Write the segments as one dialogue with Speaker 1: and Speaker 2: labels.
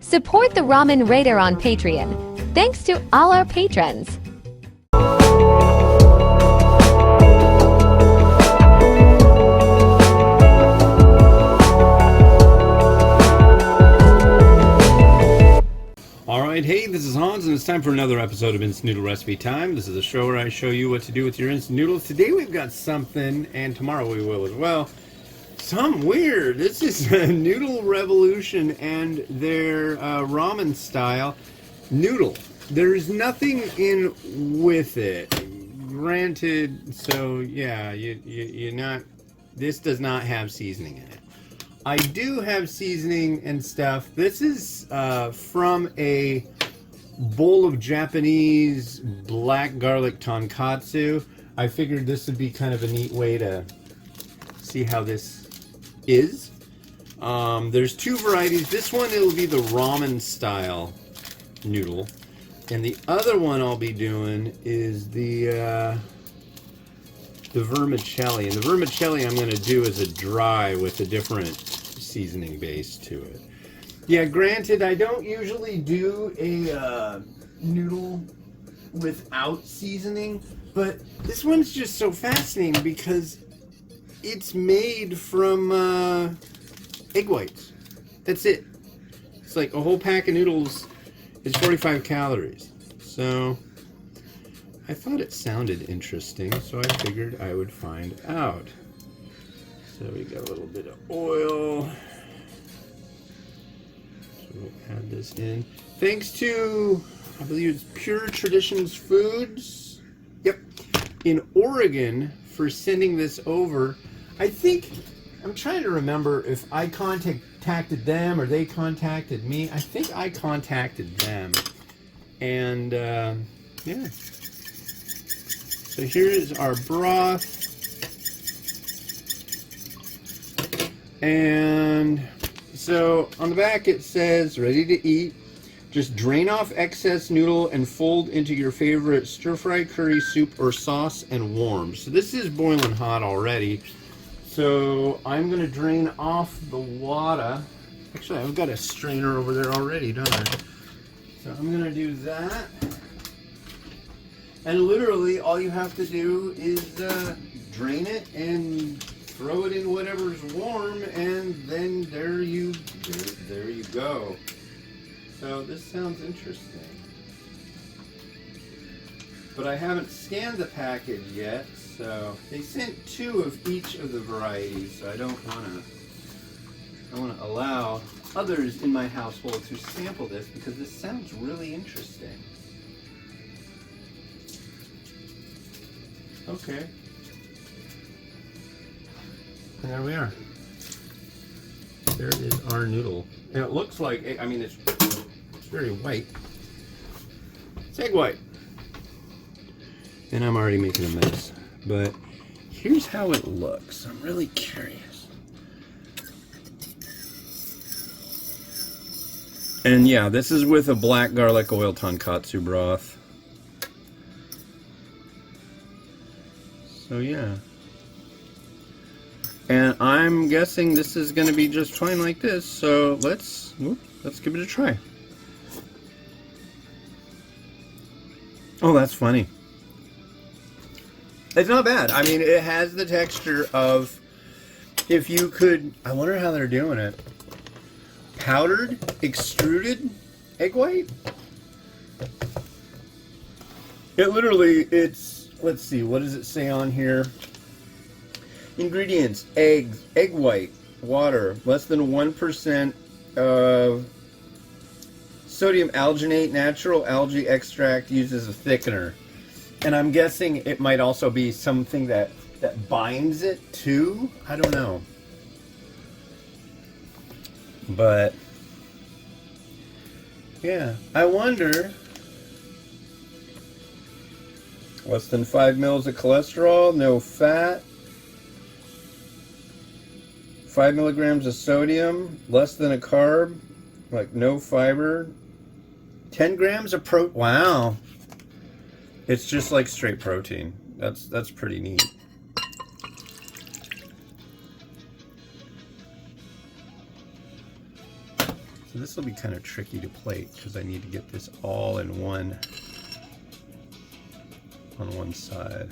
Speaker 1: Support the Ramen Raider on Patreon. Thanks to all our patrons.
Speaker 2: Alright, hey, this is Hans, and it's time for another episode of Instant Noodle Recipe Time. This is a show where I show you what to do with your instant noodles. Today we've got something, and tomorrow we will as well, something weird. This is a Noodle Revolution and their ramen style noodle. There's nothing in with it. Granted, so yeah, you're not, this does not have seasoning in it. I do have seasoning and stuff. This is from a bowl of Japanese black garlic tonkatsu. I figured this would be kind of a neat way to see how this is. There's two varieties. This one, it'll be the ramen style noodle. And the other one I'll be doing is the vermicelli. And the vermicelli I'm going to do as a dry with a different seasoning base to it. Yeah, granted, I don't usually do a noodle without seasoning, but this one's just so fascinating because it's made from egg whites. That's it. It's like a whole pack of noodles is 45 calories. So I thought it sounded interesting, so I figured I would find out. So we got a little bit of oil. So we'll add this in. Thanks to, I believe it's Pure Traditions Foods. Yep. In Oregon for sending this over. I think, I'm trying to remember if I contacted them or they contacted me. I think I contacted them. And, yeah. So here is our broth. And so on the back it says ready to eat. Just drain off excess noodle and fold into your favorite stir-fry curry soup or sauce and warm. So this is boiling hot already. So I'm going to drain off the water. Actually, I've got a strainer over there already, don't I? So I'm going to do that. And literally all you have to do is drain it and throw it in whatever's warm, and then there you go. So this sounds interesting. But I haven't scanned the package yet, so they sent 2 of each of the varieties, so I want to allow others in my household to sample this because this sounds really interesting. Okay. And there we are. There is our noodle. And it looks like, I mean, it's very white. It's egg white. And I'm already making a mess. But here's how it looks. I'm really curious. And yeah, this is with a black garlic oil tonkatsu broth. So yeah. And I'm guessing this is going to be just fine like this, so let's give it a try. Oh, that's funny. It's not bad. I mean, it has the texture of, if you could, I wonder how they're doing it. Powdered, extruded egg white? It literally, it's, let's see, what does it say on here? Ingredients: eggs, egg white, water, less than 1% of sodium alginate, natural algae extract used as a thickener. And I'm guessing it might also be something that binds it too. I don't know. But yeah, I wonder. Less than 5 mils of cholesterol, no fat. 5 milligrams of sodium, less than a carb, like no fiber. 10 grams of wow. It's just like straight protein. That's pretty neat. So So this will be kind of tricky to plate because I need to get this all in one on one side.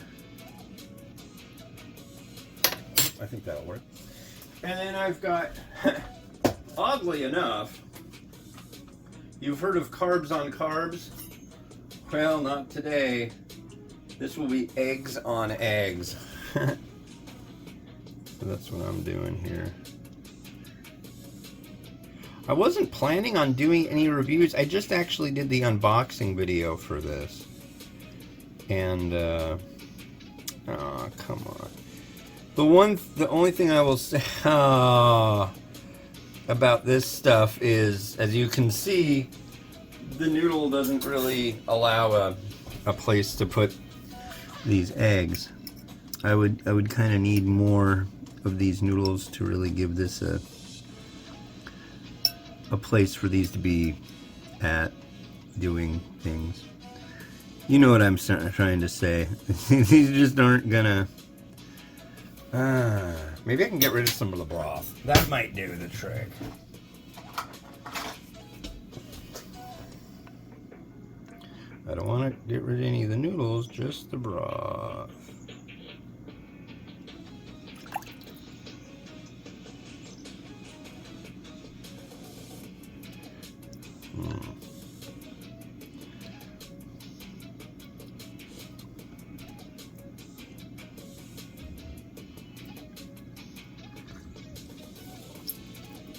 Speaker 2: I think that'll work. And then I've got, oddly enough, you've heard of carbs on carbs? Well, not today. This will be eggs on eggs. So that's what I'm doing here. I wasn't planning on doing any reviews. I just actually did the unboxing video for this. And, oh, come on. The only thing I will say about this stuff is, as you can see, the noodle doesn't really allow a place to put these eggs. I would kind of need more of these noodles to really give this a place for these to be at doing things. You know what I'm trying to say. These just aren't gonna... maybe I can get rid of some of the broth. That might do the trick. I don't want to get rid of any of the noodles, just the broth.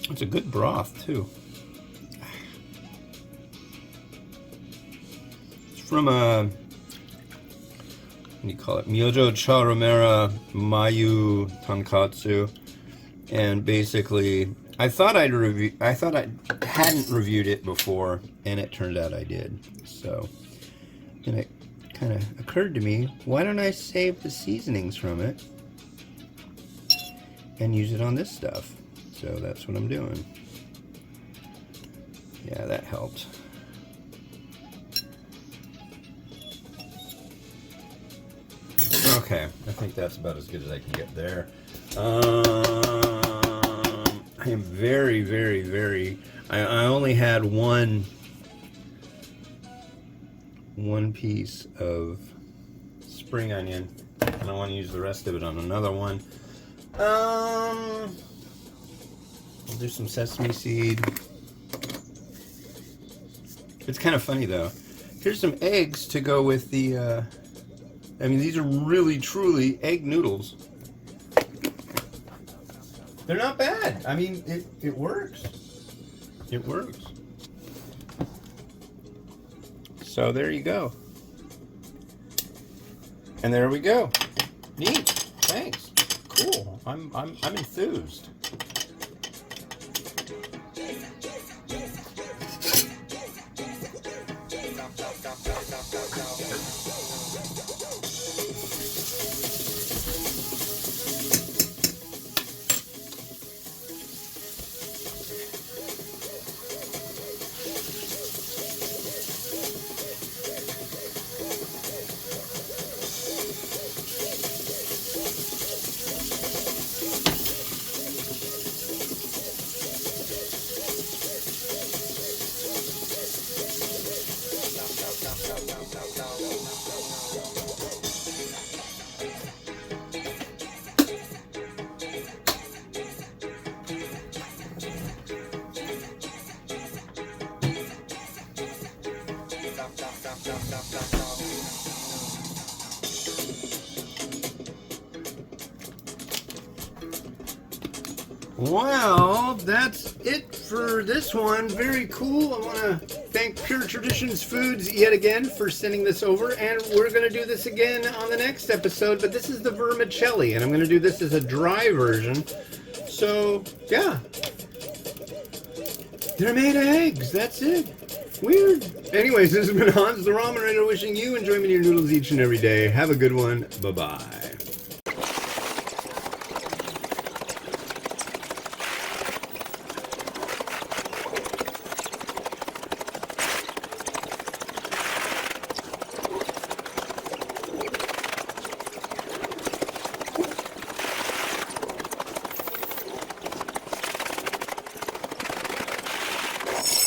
Speaker 2: It's a good broth too. It's from what do you call it? Myojo Charamera Mayu Tonkatsu, and basically, I thought I hadn't reviewed it before, and it turned out I did. So, then it kind of occurred to me, why don't I save the seasonings from it and use it on this stuff? So that's what I'm doing. Yeah, that helped. Okay, I think that's about as good as I can get there. I am very, very, very... I only had one piece of spring onion, and I want to use the rest of it on another one. I'll do some sesame seed. It's kind of funny though. Here's some eggs to go with the, I mean, these are really, truly egg noodles. They're not bad. I mean, it works. It works. So there you go. And there we go. Neat. Thanks. Cool. I'm enthused. Well, that's it for this one. Very cool. I want to thank Pure Traditions Foods yet again for sending this over, and we're going to do this again on the next episode, but this is the vermicelli, and I'm going to do this as a dry version. So, yeah. They're made of eggs. That's it. Weird. Anyways, this has been Hans the Ramen Writer wishing you enjoyment of your noodles each and every day. Have a good one. Bye-bye.